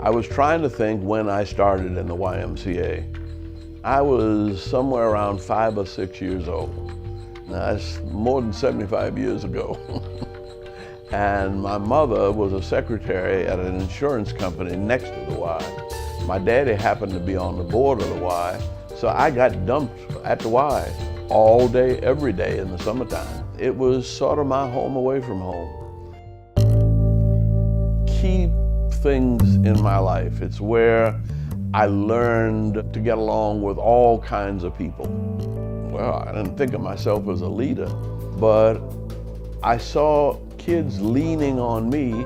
I was trying to think when I started in the YMCA. I was somewhere around 5 or 6 years old. Now, that's more than 75 years ago. And my mother was a secretary at an insurance company next to the Y. My daddy happened to be on the board of the Y, so I got dumped at the Y all day, every day in the summertime. It was sort of my home away from home. Key things in my life. It's where I learned to get along with all kinds of people. Well, I didn't think of myself as a leader, but I saw kids leaning on me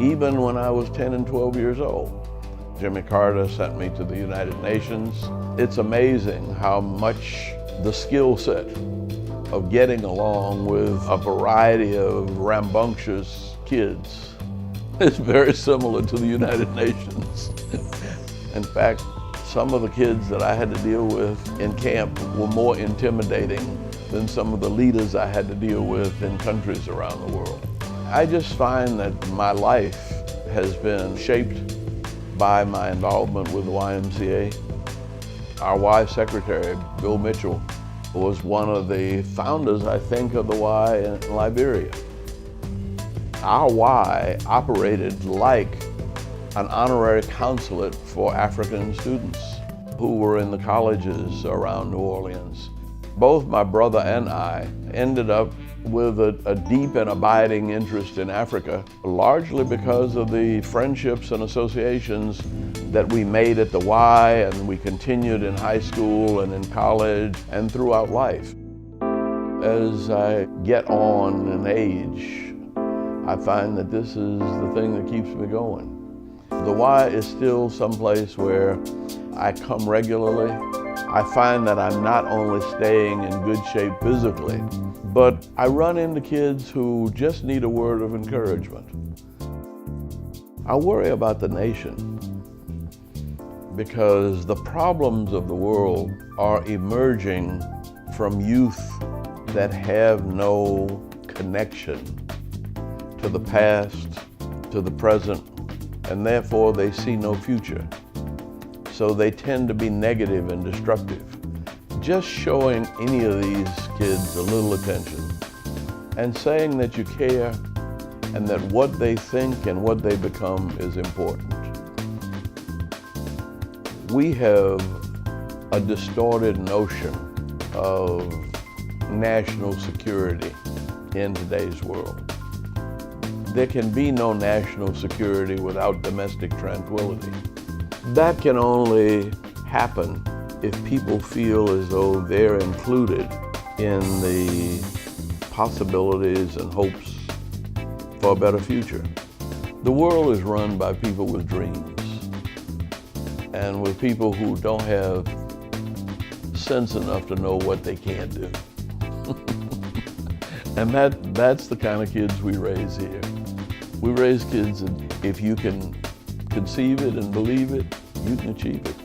even when I was 10 and 12 years old. Jimmy Carter sent me to the United Nations. It's amazing how much the skill set of getting along with a variety of rambunctious kids is very similar to the United Nations. In fact, some of the kids that I had to deal with in camp were more intimidating than some of the leaders I had to deal with in countries around the world. I just find that my life has been shaped by my involvement with the YMCA. Our Y secretary, Bill Mitchell, was one of the founders, I think, of the Y in Liberia. Our Y operated like an honorary consulate for African students who were in the colleges around New Orleans. Both my brother and I ended up with a deep and abiding interest in Africa, largely because of the friendships and associations that we made at the Y, and we continued in high school and in college and throughout life. As I get on in age, I find that this is the thing that keeps me going. The Y is still someplace where I come regularly. I find that I'm not only staying in good shape physically, but I run into kids who just need a word of encouragement. I worry about the nation because the problems of the world are emerging from youth that have no connection to the past, to the present, and therefore they see no future. So they tend to be negative and destructive. Just showing any of these kids a little attention and saying that you care and that what they think and what they become is important. We have a distorted notion of national security in today's world. There can be no national security without domestic tranquility. That can only happen if people feel as though they're included in the possibilities and hopes for a better future. The world is run by people with dreams and with people who don't have sense enough to know what they can't do. And that's the kind of kids we raise here. We raise kids that if you can conceive it and believe it, you can achieve it.